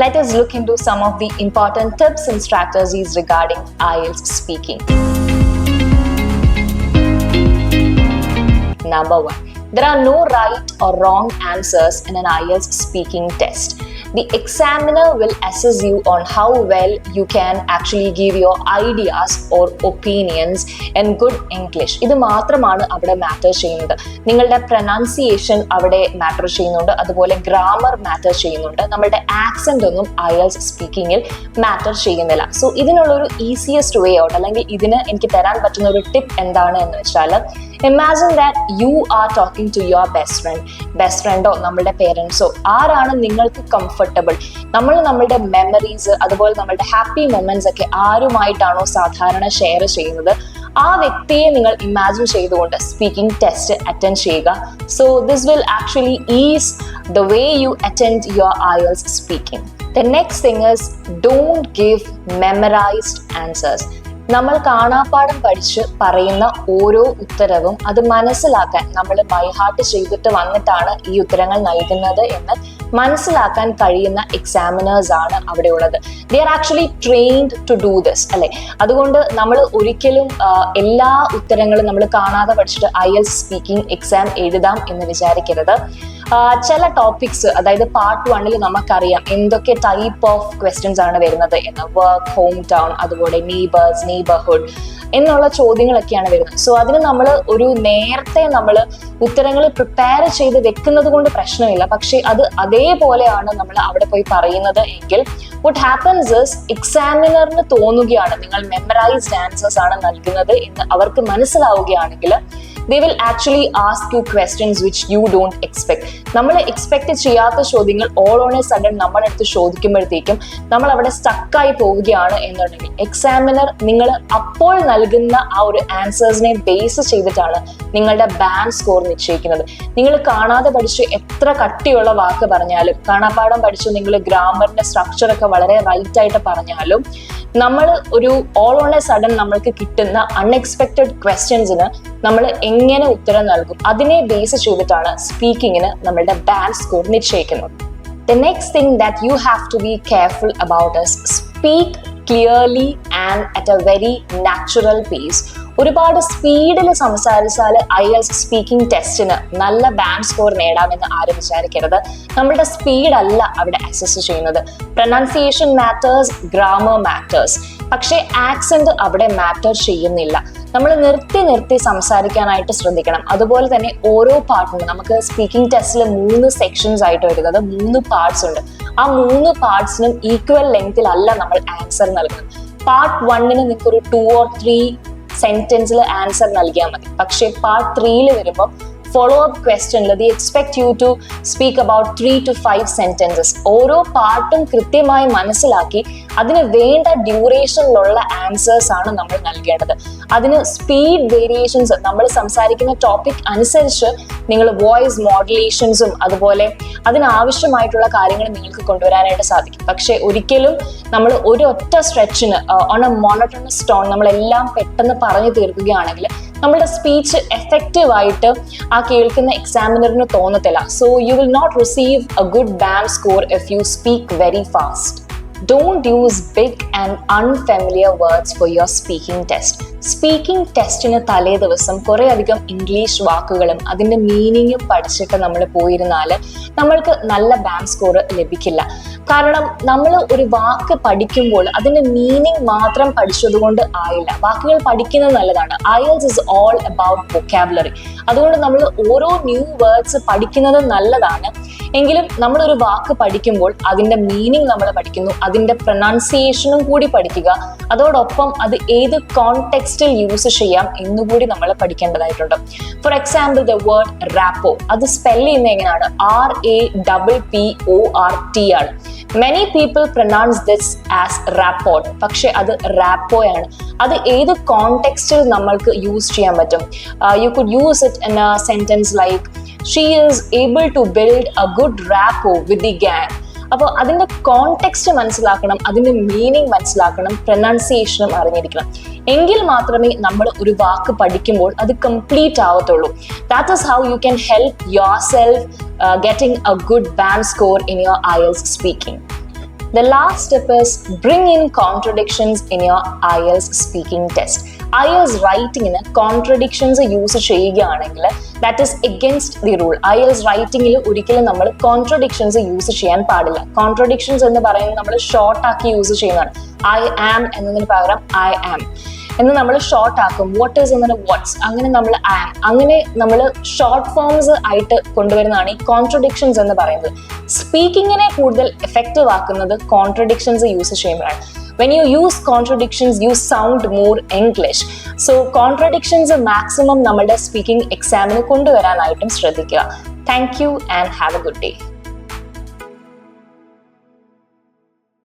let us look into some of the important tips and strategies regarding IELTS speaking. Number 1. There are no right or wrong answers in an IELTS speaking test. The examiner will assess you on how well you can actually give your ideas or opinions in good English. ഇത് മാത്രമാണ് അവിടെ matter ചെയ്യുന്നത്. നിങ്ങളുടെ pronunciation അവിടെ matter ചെയ്യുന്നുണ്ട്, അതുപോലെ grammar matter ചെയ്യുന്നുണ്ട്. നമ്മളുടെ ആക്സെന്റ് ഒന്നും IELTS സ്പീക്കിങ്ങിൽ മാറ്റർ ചെയ്യുന്നില്ല. സോ ഇതിനുള്ളൊരു ഈസിയസ്റ്റ് വേ ഔട്ട്, അല്ലെങ്കിൽ ഇതിന് എനിക്ക് തരാൻ പറ്റുന്ന ഒരു ടിപ്പ് എന്താണ് എന്ന് വെച്ചാൽ, imagine that you are talking to your best ഫ്രണ്ടോ നമ്മളുടെ പേരൻസോ ആരാണ് നിങ്ങൾക്ക് കംഫർട്ടബിൾ, നമ്മളുടെ മെമ്മറീസ് അതുപോലെ നമ്മളുടെ ഹാപ്പി മൊമെന്റ്സ് ഒക്കെ ആരുമായിട്ടാണോ സാധാരണ ഷെയർ ചെയ്യുന്നത്, ആ വ്യക്തിയെ നിങ്ങൾ ഇമാജിൻ ചെയ്തുകൊണ്ട് സ്പീക്കിംഗ് ടെസ്റ്റ് അറ്റൻഡ് ചെയ്യുക. So this will actually is the way you attend your IELTS speaking. The next thing is don't give മെമ്മറൈസ്ഡ് answers. നമ്മൾ കാണാപ്പാഠം പഠിച്ച് പറയുന്ന ഓരോ ഉത്തരവും അത് മനസ്സിലാക്കാൻ നമ്മൾ ബൈഹാർട്ട് ചെയ്തിട്ട് വന്നിട്ടാണ് ഈ ഉത്തരങ്ങൾ നൽകുന്നത് എന്ന് മനസ്സിലാക്കാൻ കഴിയുന്ന എക്സാമിനേഴ്സ് ആണ് അവിടെ ഉള്ളത്. They are actually trained to do this, അല്ലെ? അതുകൊണ്ട് നമ്മൾ ഒരിക്കലും എല്ലാ ഉത്തരങ്ങളും നമ്മൾ കാണാതെ പഠിച്ചിട്ട് IELTS സ്പീക്കിംഗ് എക്സാം എഴുതാം എന്ന് വിചാരിക്കരുത്. ചില ടോപ്പിക്സ്, അതായത് പാർട്ട് 1 നമുക്കറിയാം എന്തൊക്കെ ടൈപ്പ് ഓഫ് ക്വസ്റ്റ്യൻസ് ആണ് വരുന്നത് എന്ന്. വർക്ക്, ഹോം ടൗൺ, അതുപോലെ നെയ്ബേഴ്സ്, നെയ്ബർഹുഡ് എന്നുള്ള ചോദ്യങ്ങളൊക്കെയാണ് വരുന്നത്. സോ അതിന് നമ്മൾ ഒരു നേരത്തെ നമ്മൾ ഉത്തരങ്ങൾ പ്രിപ്പയർ ചെയ്ത് വെക്കുന്നത് കൊണ്ട് പ്രശ്നമില്ല. പക്ഷെ അത് അതേപോലെയാണ് നമ്മൾ അവിടെ പോയി പറയുന്നത് എങ്കിൽ what happens is എക്സാമിനറിന് തോന്നുകയാണ് നിങ്ങൾ മെമ്മറൈസ്ഡ് ആൻസേഴ്സ് ആണ് നൽകുന്നത് എന്ന് അവർക്ക് മനസ്സിലാവുകയാണെങ്കിൽ they will actually ask you questions which you don't expect. നമ്മൾ എക്സ്പെക്ട് ചെയ്യാത്ത ചോദ്യങ്ങൾ ഓൾ ഓൺ എ സഡൻ നമ്മുടെ അടുത്ത് ചോദിക്കുമ്പോഴത്തേക്കും നമ്മൾ അവിടെ സ്റ്റക്കായി പോവുകയാണ് എന്നുണ്ടെങ്കിൽ എക്സാമിനർ നിങ്ങൾ അപ്പോൾ നൽകുന്ന ആ ഒരു ആൻസേഴ്സിനെ ബേസ് ചെയ്തിട്ടാണ് നിങ്ങളുടെ ബാൻഡ് സ്കോർ നിശ്ചയിക്കുന്നത്. നിങ്ങൾ കാണാതെ പഠിച്ച് എത്ര കട്ടിയുള്ള വാക്ക് പറഞ്ഞാലും, കാണാപ്പാഠം പഠിച്ച് നിങ്ങൾ ഗ്രാമറിന്റെ സ്ട്രക്ചർ ഒക്കെ വളരെ റൈറ്റ് ആയിട്ട് പറഞ്ഞാലും, നമ്മൾ ഒരു ഓൾ ഓൺ എ സഡൻ നമ്മൾക്ക് കിട്ടുന്ന അൺഎക്സ്പെക്റ്റഡ് ക്വസ്റ്റ്യൻസിന് നമ്മൾ എങ്ങനെ ഉത്തരം നൽകും, അതിനെ ബേസ് ചെയ്തിട്ടാണ് സ്പീക്കിങ്ങിന് നമ്മളുടെ ബാൻഡ് സ്കോർ നിശ്ചയിക്കുന്നത്. The next thing that you have to be careful about is speak clearly and at a very natural pace. ഒരുപാട് സ്പീഡിൽ സംസാരിച്ചാൽ IELTS സ്പീക്കിംഗ് ടെസ്റ്റിന് നല്ല ബാൻഡ് സ്കോർ നേടാമെന്ന് ആരും വിചാരിക്കരുത്. നമ്മളുടെ സ്പീഡ് അല്ല അവിടെ അസസ് ചെയ്യുന്നത്. പ്രൊനൗൺസിയേഷൻ മാറ്റേഴ്സ്, ഗ്രാമർ മാറ്റേഴ്സ്, പക്ഷേ ആക്സെന്റ് അവിടെ മാറ്റർ ചെയ്യുന്നില്ല. നമ്മൾ നിർത്തി സംസാരിക്കാനായിട്ട് ശ്രദ്ധിക്കണം. അതുപോലെ തന്നെ ഓരോ പാർട്ടുണ്ട്. നമുക്ക് സ്പീക്കിംഗ് ടെസ്റ്റിൽ 3 സെക്ഷൻസ് ആയിട്ട് വരുന്നത്, 3 പാർട്സ് ഉണ്ട്. ആ 3 പാർട്സിനും ഈക്വൽ ലെങ്തിലല്ല നമ്മൾ ആൻസർ നൽകുന്നത്. പാർട്ട് 1 നിങ്ങൾക്കൊരു 2 or 3 സെന്റൻസിൽ ആൻസർ നൽകിയാൽ മതി. പക്ഷേ പാർട്ട് 3 വരുമ്പോൾ ഫോളോ അപ്പ് ക്വസ്റ്റ്യനിൽ they expect you to speak about 3 to 5 sentences. ഓരോ പാർട്ടും കൃത്യമായി മനസ്സിലാക്കി അതിന് വേണ്ട ഡ്യൂറേഷനിലുള്ള ആൻസേഴ്സ് ആണ് നമ്മൾ നൽകേണ്ടത്. അതിന് സ്പീഡ് വേരിയേഷൻസ്, നമ്മൾ സംസാരിക്കുന്ന ടോപ്പിക് അനുസരിച്ച് നിങ്ങൾ വോയിസ് മോഡുലേഷൻസും അതുപോലെ അതിനാവശ്യമായിട്ടുള്ള കാര്യങ്ങൾ നിങ്ങൾക്ക് കൊണ്ടുവരാനായിട്ട് സാധിക്കും. പക്ഷെ ഒരിക്കലും നമ്മൾ ഒരു ഒറ്റ സ്ട്രെച്ചിന് ഓൺ എ മോണോട്ടോണസ് ടോൺ നമ്മളെല്ലാം പെട്ടെന്ന് പറഞ്ഞു തീർക്കുകയാണെങ്കിൽ നമ്മുടെ സ്പീച്ച് എഫക്റ്റീവ് ആയിട്ട് ആ കേൾക്കുന്ന എക്സാമിനറിന് തോന്നത്തില്ല. So you will not receive a good band score if you speak very fast. Don't use big and unfamiliar words for your speaking test. Speaking ടെസ്റ്റിന് തലേ ദിവസം കുറേ അധികം ഇംഗ്ലീഷ് വാക്കുകളും അതിൻ്റെ മീനിങ്ങും പഠിച്ചിട്ട് നമ്മൾ പോയിരുന്നാൽ നമ്മൾക്ക് നല്ല ബാൻഡ് സ്കോർ ലഭിക്കില്ല. കാരണം നമ്മൾ ഒരു വാക്ക് പഠിക്കുമ്പോൾ അതിൻ്റെ മീനിങ് മാത്രം പഠിച്ചതുകൊണ്ട് ആയില്ല. വാക്കുകൾ പഠിക്കുന്നത് നല്ലതാണ്. IELTS is all about vocabulary. അതുകൊണ്ട് നമ്മൾ ഓരോ ന്യൂ വേർഡ്സ് പഠിക്കുന്നത് നല്ലതാണ്. എങ്കിലും നമ്മളൊരു വാക്ക് പഠിക്കുമ്പോൾ അതിൻ്റെ മീനിങ് നമ്മൾ പഠിക്കുന്നു, അതിൻ്റെ പ്രൊനൗൺസിയേഷനും കൂടി പഠിക്കുക. അതോടൊപ്പം അത് ഏത് കോണ്ടെക്സ്റ്റിൽ യൂസ് ചെയ്യാം എന്നുകൂടി നമ്മൾ പഠിക്കേണ്ടതായിട്ടുണ്ട്. For example the word rapport, അത് സ്പെൽ ചെയ്യുന്നത് എങ്ങനെയാണ്? RAPPORT ആണ്. Many people pronounce this as rapport, പക്ഷെ അത് റാപ്പോയാണ്. അത് ഏത് കോണ്ടെക്സ്റ്റിൽ നമ്മൾക്ക് യൂസ് ചെയ്യാൻ പറ്റും? You could use it in A sentence like she is able to build a good rapport with the gang. അപ്പോൾ അതിൻ്റെ കോണ്ടെക്സ്റ്റ് മനസ്സിലാക്കണം, അതിൻ്റെ മീനിങ് മനസ്സിലാക്കണം, പ്രൊനൗൺസിയേഷനും അറിഞ്ഞിരിക്കണം. എങ്കിൽ മാത്രമേ നമ്മൾ ഒരു വാക്ക് പഠിക്കുമ്പോൾ അത് കംപ്ലീറ്റ് ആവത്തുള്ളൂ. That is how you can help yourself getting a good band score in your IELTS speaking. The last step is bring in contradictions in your IELTS speaking test. IELTS റൈറ്റിങ്ങിന് contradictions use ചെയ്യുകയാണെങ്കിൽ that is against the rule. IELTS റൈറ്റിങ്ങിൽ ഒരിക്കലും നമ്മൾ contradictions use ചെയ്യാൻ പാടില്ല. Contradictions എന്ന് പറയുന്നത് നമ്മൾ ഷോർട്ട് ആക്കി യൂസ് ചെയ്യുന്നതാണ്. ഐ ആം എന്നതിന് പകരം ഐ ആം എന്ന് നമ്മൾ ഷോർട്ട് ആക്കും. വാട്ട് ഈസ് എന്നതിന് വാട്ട്സ്, അങ്ങനെ നമ്മൾ ആം, അങ്ങനെ നമ്മൾ ഷോർട്ട് ഫോംസ് ആയിട്ട് കൊണ്ടുവരുന്നതാണ് ഈ കോൺട്രഡിക്ഷൻസ് എന്ന് പറയുന്നത്. സ്പീക്കിങ്ങിനെ കൂടുതൽ എഫക്റ്റീവ് ആക്കുന്നത് കോൺട്രഡിക്ഷൻസ് യൂസ് ചെയ്യുമ്പോഴാണ്. When you use contradictions, you sound more English. So contradictions maximum നമ്മളുടെ സ്പീക്കിംഗ് എക്സാമിന് കൊണ്ടുവരാനായിട്ടും ശ്രദ്ധിക്കുക. Thank you and have a good day.